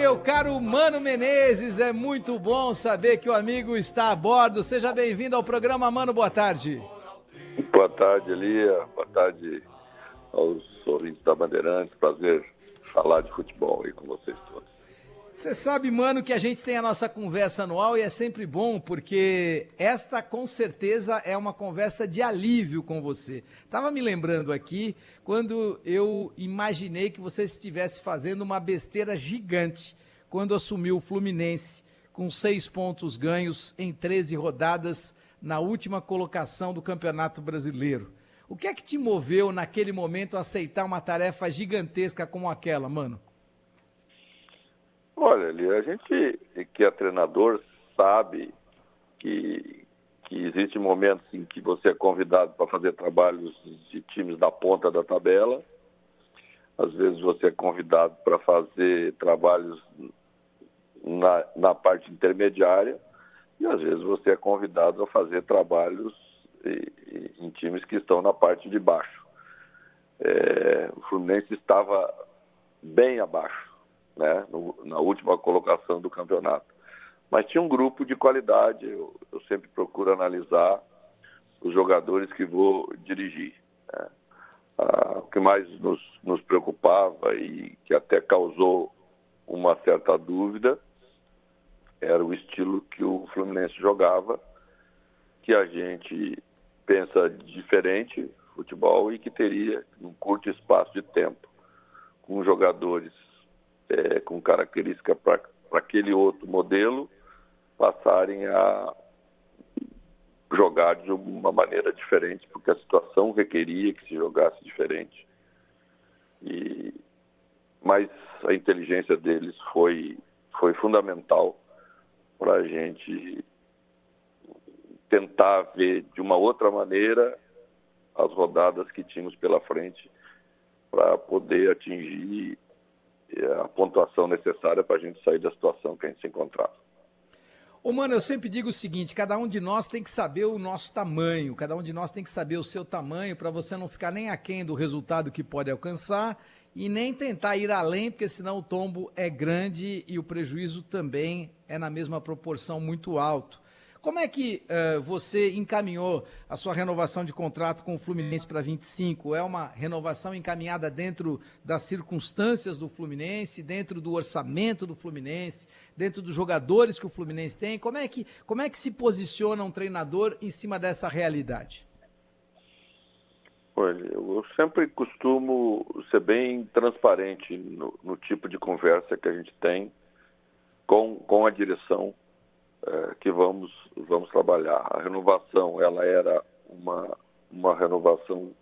meu caro Mano Menezes, é muito bom saber que o amigo está a bordo. Seja bem-vindo ao programa, Mano, boa tarde. Boa tarde, Elia. Boa tarde aos ouvintes da Bandeirantes. Prazer falar de futebol aí com vocês todos. Você sabe, Mano, que a gente tem a nossa conversa anual e é sempre bom, porque esta com certeza é uma conversa de alívio com você. Tava me lembrando aqui quando eu imaginei que você estivesse fazendo uma besteira gigante quando assumiu o Fluminense com 6 pontos ganhos em 13 rodadas na última colocação do Campeonato Brasileiro. O que é que te moveu naquele momento a aceitar uma tarefa gigantesca como aquela, Mano? Olha, Elia, a gente que é treinador sabe que existem momentos em que você é convidado para fazer trabalhos de times da ponta da tabela. Às vezes você é convidado para fazer trabalhos na parte intermediária e às vezes você é convidado a fazer trabalhos em times que estão na parte de baixo. O Fluminense estava bem abaixo, né, na última colocação do campeonato. Mas tinha um grupo de qualidade, eu sempre procuro analisar os jogadores que vou dirigir, né? O que mais nos preocupava e que até causou uma certa dúvida era o estilo que o Fluminense jogava, que a gente pensa diferente futebol e que teria, num curto espaço de tempo, com jogadores com característica para aquele outro modelo, passarem a jogar de uma maneira diferente, porque a situação requeria que se jogasse diferente. Mas a inteligência deles foi fundamental para a gente tentar ver de uma outra maneira as rodadas que tínhamos pela frente para poder atingir a pontuação necessária para a gente sair da situação que a gente se encontrava. Ô, Mano, eu sempre digo o seguinte, cada um de nós tem que saber o nosso tamanho, cada um de nós tem que saber o seu tamanho para você não ficar nem aquém do resultado que pode alcançar e nem tentar ir além, porque senão o tombo é grande e o prejuízo também é na mesma proporção muito alto. Como é que você encaminhou a sua renovação de contrato com o Fluminense para 25? É uma renovação encaminhada dentro das circunstâncias do Fluminense, dentro do orçamento do Fluminense, dentro dos jogadores que o Fluminense tem? Como é que se posiciona um treinador em cima dessa realidade? Olha, eu sempre costumo ser bem transparente no tipo de conversa que a gente tem com a direção que vamos trabalhar. A renovação, ela era uma renovação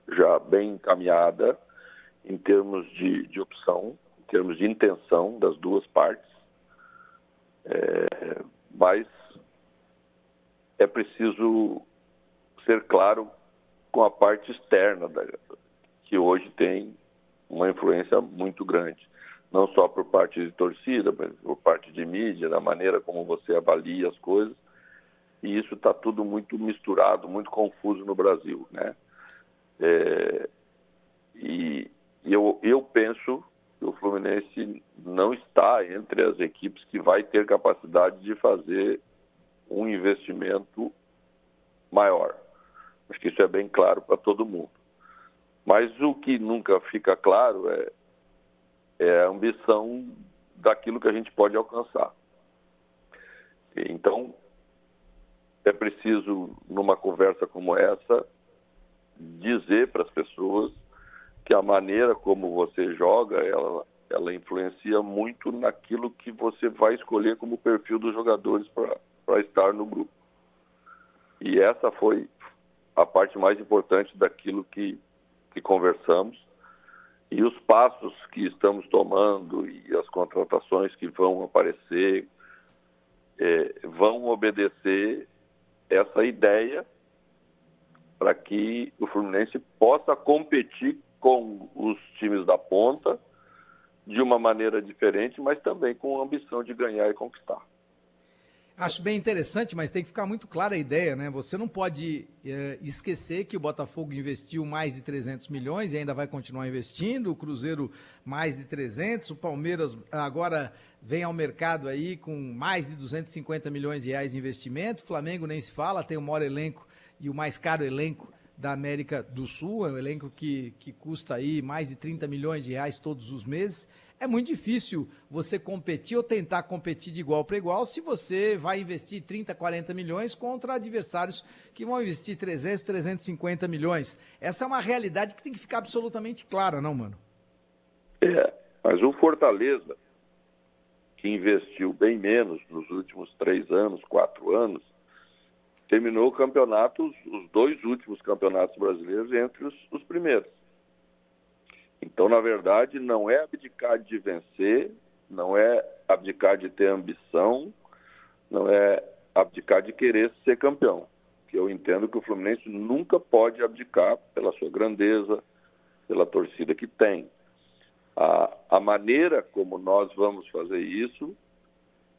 já bem encaminhada em termos de opção, em termos de intenção das duas partes, mas é preciso ser claro com a parte externa, que hoje tem uma influência muito grande. Não só por parte de torcida, mas por parte de mídia, da maneira como você avalia as coisas. E isso está tudo muito misturado, muito confuso no Brasil, né? E eu penso que o Fluminense não está entre as equipes que vai ter capacidade de fazer um investimento maior. Acho que isso é bem claro para todo mundo. Mas o que nunca fica claro é a ambição daquilo que a gente pode alcançar. Então, é preciso, numa conversa como essa, dizer para as pessoas que a maneira como você joga, ela influencia muito naquilo que você vai escolher como perfil dos jogadores para estar no grupo. E essa foi a parte mais importante daquilo que conversamos. E os passos que estamos tomando e as contratações que vão aparecer vão obedecer essa ideia para que o Fluminense possa competir com os times da ponta de uma maneira diferente, mas também com a ambição de ganhar e conquistar. Acho bem interessante, mas tem que ficar muito clara a ideia, né? Você não pode esquecer que o Botafogo investiu mais de 300 milhões e ainda vai continuar investindo, o Cruzeiro mais de 300, o Palmeiras agora vem ao mercado aí com mais de 250 milhões de reais de investimento, o Flamengo nem se fala, tem o maior elenco e o mais caro elenco da América do Sul, é um elenco que custa aí mais de 30 milhões de reais todos os meses. É muito difícil você competir ou tentar competir de igual para igual se você vai investir 30, 40 milhões contra adversários que vão investir 300, 350 milhões. Essa é uma realidade que tem que ficar absolutamente clara, não, mano? Mas o Fortaleza, que investiu bem menos nos últimos 3 anos, 4 anos, terminou o campeonato, os 2 últimos campeonatos brasileiros entre os primeiros. Então, na verdade, não é abdicar de vencer, não é abdicar de ter ambição, não é abdicar de querer ser campeão. Que eu entendo que o Fluminense nunca pode abdicar pela sua grandeza, pela torcida que tem. A maneira como nós vamos fazer isso,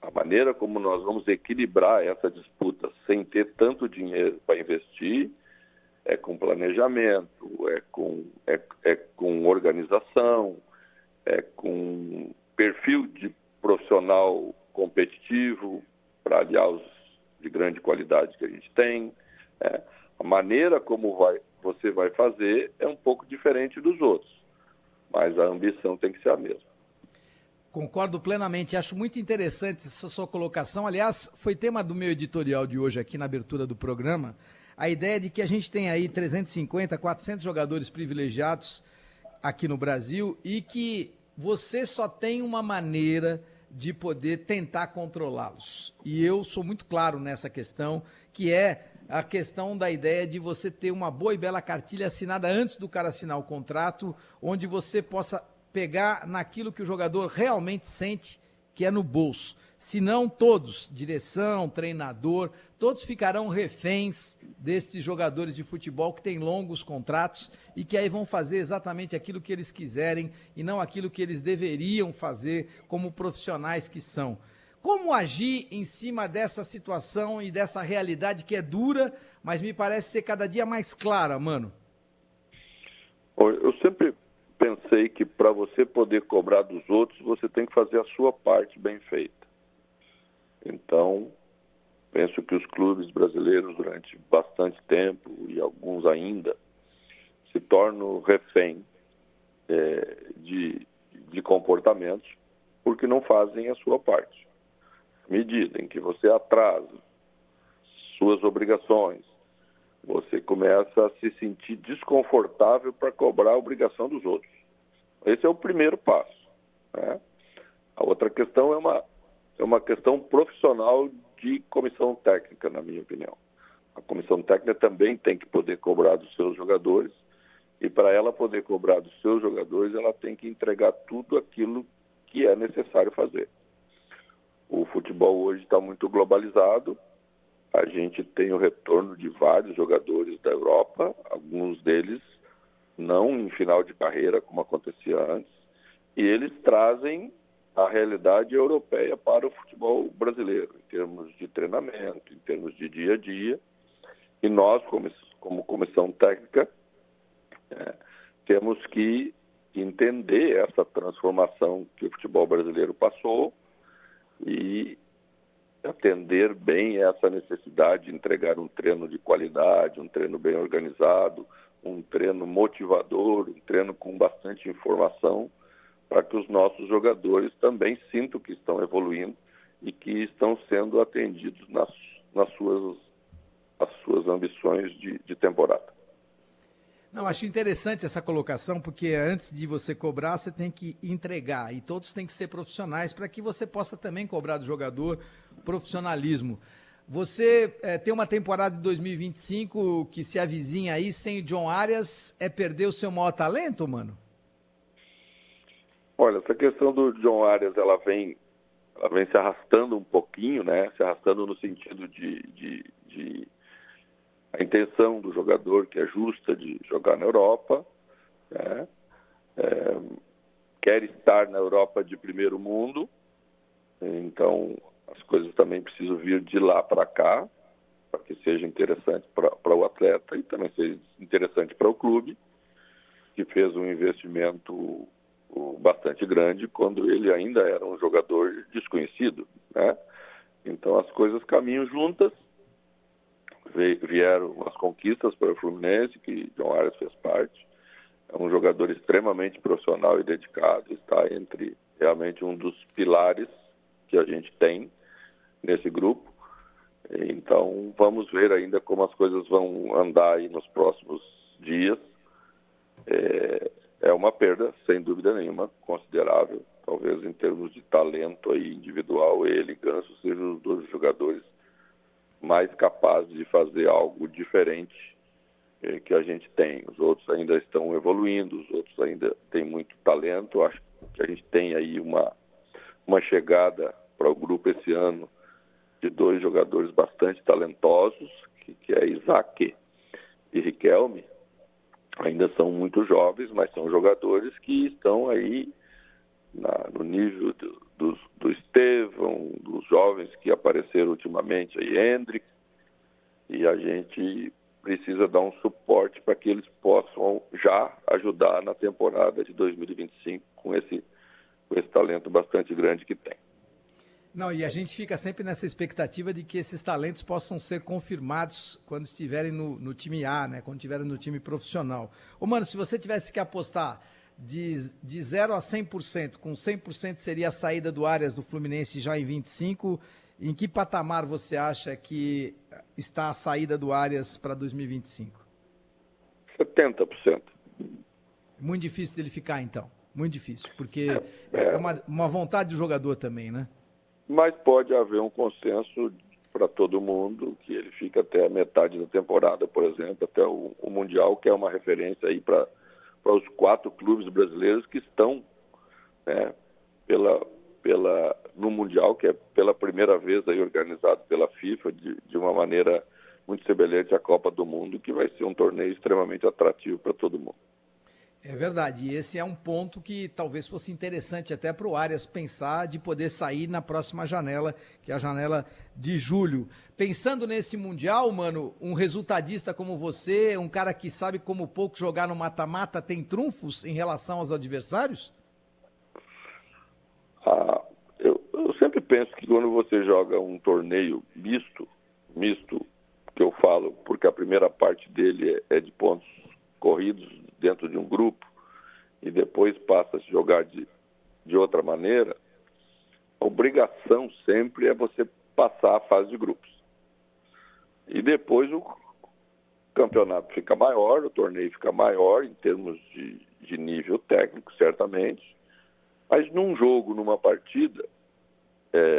a maneira como nós vamos equilibrar essa disputa sem ter tanto dinheiro para investir, é com planejamento, é com organização, é com perfil de profissional competitivo para aliar os de grande qualidade que a gente tem. A maneira como você vai fazer é um pouco diferente dos outros, mas a ambição tem que ser a mesma. Concordo plenamente, acho muito interessante essa sua colocação. Aliás, foi tema do meu editorial de hoje aqui na abertura do programa, a ideia de que a gente tem aí 350, 400 jogadores privilegiados aqui no Brasil e que você só tem uma maneira de poder tentar controlá-los. E eu sou muito claro nessa questão, que é a questão da ideia de você ter uma boa e bela cartilha assinada antes do cara assinar o contrato, onde você possa pegar naquilo que o jogador realmente sente, que é no bolso. Se não todos, direção, treinador, todos ficarão reféns destes jogadores de futebol que têm longos contratos e que aí vão fazer exatamente aquilo que eles quiserem e não aquilo que eles deveriam fazer como profissionais que são. Como agir em cima dessa situação e dessa realidade que é dura, mas me parece ser cada dia mais clara, mano? Eu sempre pensei que para você poder cobrar dos outros, você tem que fazer a sua parte bem feita. Então, penso que os clubes brasileiros, durante bastante tempo, e alguns ainda, se tornam refém de comportamentos porque não fazem a sua parte. À medida em que você atrasa suas obrigações, você começa a se sentir desconfortável para cobrar a obrigação dos outros. Esse é o primeiro passo, né? A outra questão é uma questão profissional de comissão técnica, na minha opinião. A comissão técnica também tem que poder cobrar dos seus jogadores e para ela poder cobrar dos seus jogadores, ela tem que entregar tudo aquilo que é necessário fazer. O futebol hoje está muito globalizado, a gente tem o retorno de vários jogadores da Europa, alguns deles não em final de carreira, como acontecia antes, e eles trazem a realidade europeia para o futebol brasileiro, em termos de treinamento, em termos de dia a dia. E nós, como comissão técnica, temos que entender essa transformação que o futebol brasileiro passou e atender bem essa necessidade de entregar um treino de qualidade, um treino bem organizado, um treino motivador, um treino com bastante informação, para que os nossos jogadores também sintam que estão evoluindo e que estão sendo atendidos nas suas ambições de temporada. Não, acho interessante essa colocação, porque antes de você cobrar, você tem que entregar, e todos têm que ser profissionais para que você possa também cobrar do jogador profissionalismo. Você tem uma temporada de 2025 que se avizinha aí sem o John Arias, é perder o seu maior talento, mano? Olha, essa questão do John Arias, ela vem se arrastando um pouquinho, né? Se arrastando no sentido de a intenção do jogador, que é justa, de jogar na Europa, né? Quer estar na Europa de primeiro mundo, então as coisas também precisam vir de lá para cá, para que seja interessante para o atleta e também seja interessante para o clube, que fez um investimento bastante grande quando ele ainda era um jogador desconhecido, né? Então as coisas caminham juntas, vieram as conquistas para o Fluminense, que John Arias fez parte, é um jogador extremamente profissional e dedicado, está entre realmente um dos pilares que a gente tem nesse grupo. Então vamos ver ainda como as coisas vão andar aí nos próximos dias. É uma perda, sem dúvida nenhuma, considerável. Talvez em termos de talento aí individual, ele e Ganso sejam os dois jogadores mais capazes de fazer algo diferente que a gente tem. Os outros ainda estão evoluindo, os outros ainda têm muito talento. Acho que a gente tem aí uma chegada para o grupo esse ano de dois jogadores bastante talentosos, que é Isaac e Riquelme. Ainda são muito jovens, mas são jogadores que estão aí no nível do Estevão, dos jovens que apareceram ultimamente, aí Hendrick, e a gente precisa dar um suporte para que eles possam já ajudar na temporada de 2025 com esse talento bastante grande que tem. Não, e a gente fica sempre nessa expectativa de que esses talentos possam ser confirmados quando estiverem no time A, né? Quando estiverem no time profissional. Ô, mano, se você tivesse que apostar de 0 a 100%, com 100% seria a saída do Arias do Fluminense já em 25, em que patamar você acha que está a saída do Arias para 2025? 70%. Muito difícil dele ficar, então. Muito difícil, porque é uma vontade do jogador também, né? Mas pode haver um consenso para todo mundo que ele fica até a metade da temporada, por exemplo, até o Mundial, que é uma referência aí para os 4 clubes brasileiros que estão, né, no Mundial, que é pela primeira vez aí organizado pela FIFA de uma maneira muito semelhante à Copa do Mundo, que vai ser um torneio extremamente atrativo para todo mundo. É verdade, e esse é um ponto que talvez fosse interessante até para o Arias pensar de poder sair na próxima janela, que é a janela de julho. Pensando nesse Mundial, mano, um resultadista como você, um cara que sabe como pouco jogar no mata-mata, tem trunfos em relação aos adversários? Eu sempre penso que quando você joga um torneio misto, que eu falo, porque a primeira parte dele é de pontos corridos dentro de um grupo e depois passa a se jogar de outra maneira, a obrigação sempre é você passar a fase de grupos. E depois o campeonato fica maior, o torneio fica maior em termos de nível técnico, certamente, mas num jogo, numa partida,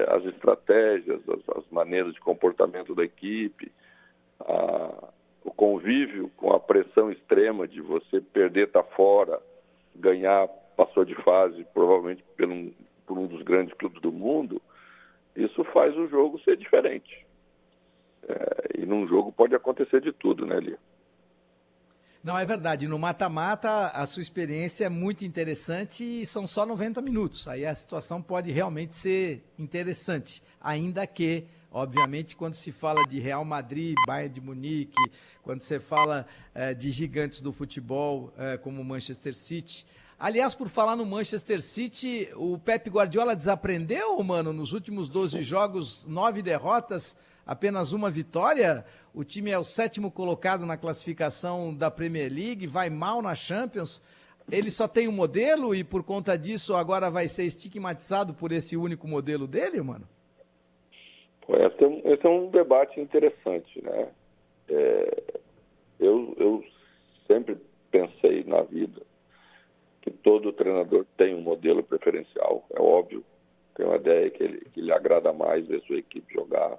as estratégias, as maneiras de comportamento da equipe, o convívio com a pressão extrema de você perder, estar fora, ganhar, passou de fase, provavelmente por um dos grandes clubes do mundo, isso faz o jogo ser diferente. E num jogo pode acontecer de tudo, né, Lia? Não, é verdade. No mata-mata, a sua experiência é muito interessante e são só 90 minutos. Aí a situação pode realmente ser interessante, ainda que, obviamente, quando se fala de Real Madrid, Bayern de Munique, quando você fala de gigantes do futebol, como o Manchester City. Aliás, por falar no Manchester City, o Pep Guardiola desaprendeu, mano, nos últimos 12 jogos, 9 derrotas, apenas uma vitória. O time é o 7º colocado na classificação da Premier League, vai mal na Champions. Ele só tem um modelo e, por conta disso, agora vai ser estigmatizado por esse único modelo dele, mano? Esse é um debate interessante, né? Eu sempre pensei na vida que todo treinador tem um modelo preferencial, é óbvio. Tem uma ideia que lhe agrada mais ver sua equipe jogar,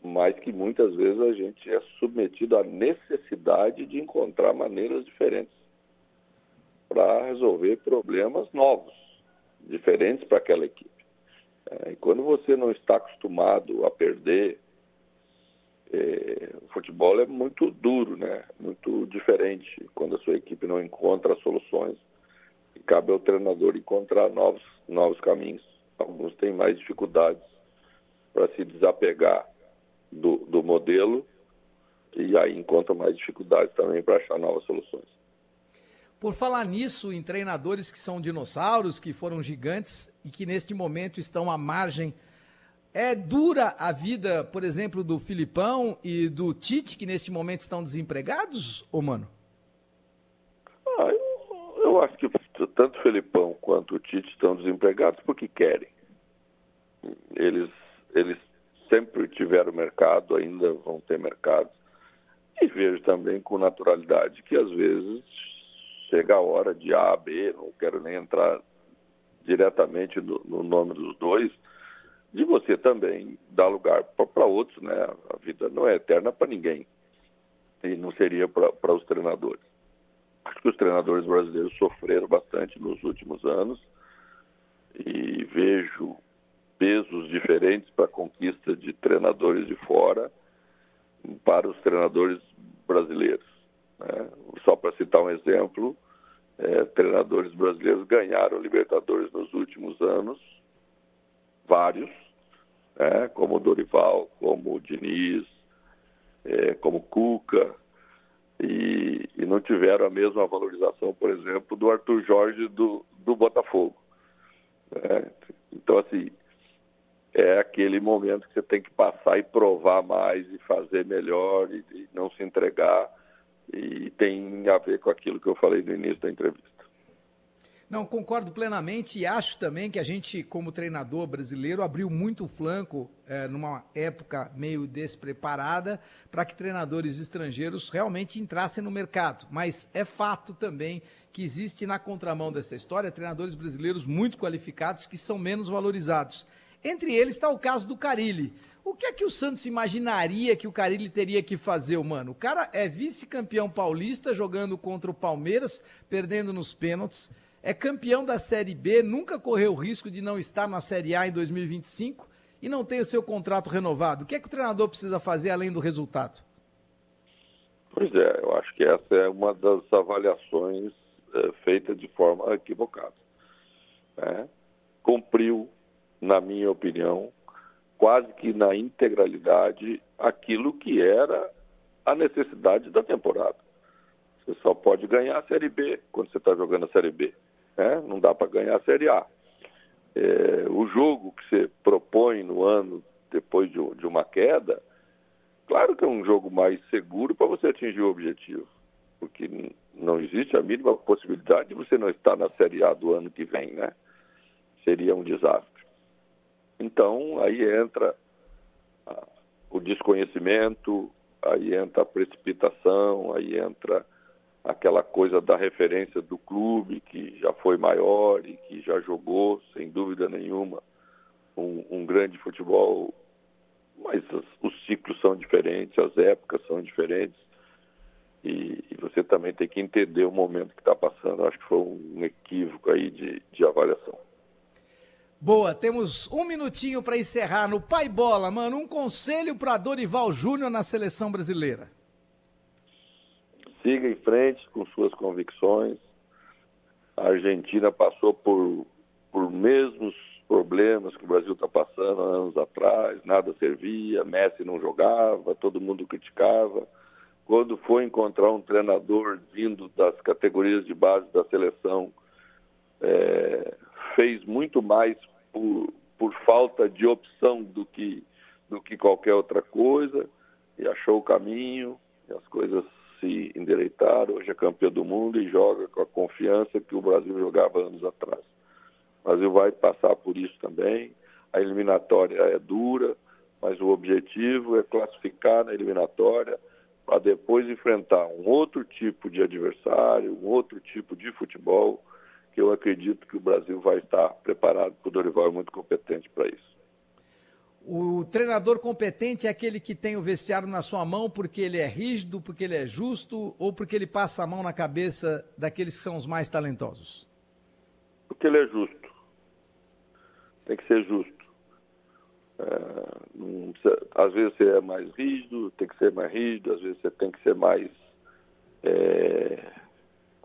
mas que muitas vezes a gente é submetido à necessidade de encontrar maneiras diferentes para resolver problemas novos, diferentes para aquela equipe. E quando você não está acostumado a perder, o futebol é muito duro, né? Muito diferente quando a sua equipe não encontra soluções e cabe ao treinador encontrar novos caminhos. Alguns têm mais dificuldades para se desapegar do modelo, e aí encontra mais dificuldades também para achar novas soluções. Por falar nisso, em treinadores que são dinossauros, que foram gigantes e que neste momento estão à margem, é dura a vida, por exemplo, do Filipão e do Tite, que neste momento estão desempregados, ô mano? Eu acho que tanto o Felipão quanto o Tite estão desempregados porque querem. Eles sempre tiveram mercado, ainda vão ter mercado. E vejo também com naturalidade que às vezes chega a hora de A, B, não quero nem entrar diretamente no nome dos dois, de você também dar lugar para outros, né? A vida não é eterna para ninguém. E não seria para os treinadores. Acho que os treinadores brasileiros sofreram bastante nos últimos anos e vejo pesos diferentes para a conquista de treinadores de fora para os treinadores brasileiros, né? Só para citar um exemplo, treinadores brasileiros ganharam Libertadores nos últimos anos, vários, né? Como o Dorival, como o Diniz, como o Cuca, e não tiveram a mesma valorização, por exemplo, do Arthur Jorge do Botafogo. Então, assim, é aquele momento que você tem que passar e provar mais e fazer melhor e não se entregar, e tem a ver com aquilo que eu falei no início da entrevista. Não, concordo plenamente e acho também que a gente, como treinador brasileiro, abriu muito o flanco numa época meio despreparada para que treinadores estrangeiros realmente entrassem no mercado. Mas é fato também que existe na contramão dessa história treinadores brasileiros muito qualificados que são menos valorizados. Entre eles está o caso do Carille. O que é que o Santos imaginaria que o Carille teria que fazer, mano? O cara é vice-campeão paulista jogando contra o Palmeiras, perdendo nos pênaltis. É campeão da Série B, nunca correu o risco de não estar na Série A em 2025 e não tem o seu contrato renovado. O que é que o treinador precisa fazer além do resultado? Pois é, eu acho que essa é uma das avaliações feitas de forma equivocada, né? Cumpriu, na minha opinião, quase que na integralidade aquilo que era a necessidade da temporada. Você só pode ganhar a Série B quando você está jogando a Série B. Não dá para ganhar a Série A. O jogo que você propõe no ano depois de uma queda, claro que é um jogo mais seguro para você atingir o objetivo, porque não existe a mínima possibilidade de você não estar na Série A do ano que vem, né? Seria um desastre. Então, aí entra o desconhecimento, aí entra a precipitação, aí entra aquela coisa da referência do clube, que já foi maior e que já jogou, sem dúvida nenhuma, um grande futebol, mas os ciclos são diferentes, as épocas são diferentes, e você também tem que entender o momento que está passando. Acho que foi um equívoco aí de avaliação. Boa, temos um minutinho para encerrar no Pai Bola, mano. Um conselho para Dorival Júnior na seleção brasileira. Siga em frente com suas convicções. A Argentina passou por mesmos problemas que o Brasil está passando há anos atrás. Nada servia, Messi não jogava, todo mundo criticava. Quando foi encontrar um treinador vindo das categorias de base da seleção, fez muito mais por falta de opção do que qualquer outra coisa, e achou o caminho, e as coisas se endireitaram. Hoje é campeão do mundo e joga com a confiança que o Brasil jogava anos atrás. O Brasil vai passar por isso também. A eliminatória é dura, mas o objetivo é classificar na eliminatória para depois enfrentar um outro tipo de adversário, um outro tipo de futebol, que eu acredito que o Brasil vai estar preparado, porque o Dorival é muito competente para isso. O treinador competente é aquele que tem o vestiário na sua mão porque ele é rígido, porque ele é justo ou porque ele passa a mão na cabeça daqueles que são os mais talentosos? Porque ele é justo. Tem que ser justo. Às vezes você é mais rígido, tem que ser mais rígido, às vezes você tem que ser mais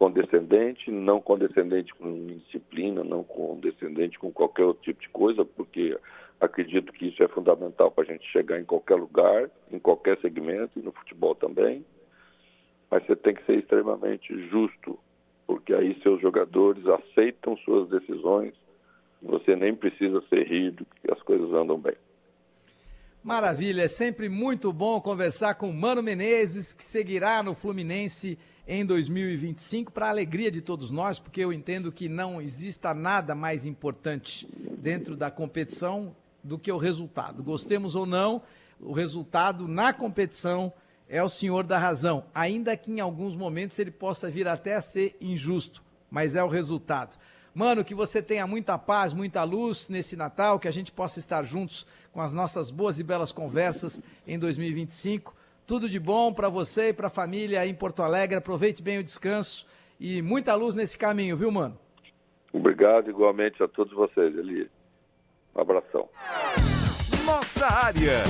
condescendente, não condescendente com indisciplina, não condescendente com qualquer outro tipo de coisa, porque acredito que isso é fundamental para a gente chegar em qualquer lugar, em qualquer segmento, e no futebol também. Mas você tem que ser extremamente justo, porque aí seus jogadores aceitam suas decisões, você nem precisa ser rígido, que as coisas andam bem. Maravilha, é sempre muito bom conversar com o Mano Menezes, que seguirá no Fluminense em 2025, para a alegria de todos nós, porque eu entendo que não exista nada mais importante dentro da competição do que o resultado. Gostemos ou não, o resultado na competição é o senhor da razão, ainda que em alguns momentos ele possa vir até a ser injusto, mas é o resultado. Mano, que você tenha muita paz, muita luz nesse Natal, que a gente possa estar juntos com as nossas boas e belas conversas em 2025. Tudo de bom para você e para a família aí em Porto Alegre. Aproveite bem o descanso e muita luz nesse caminho, viu, mano? Obrigado igualmente a todos vocês, Eli. Um abração. Nossa área.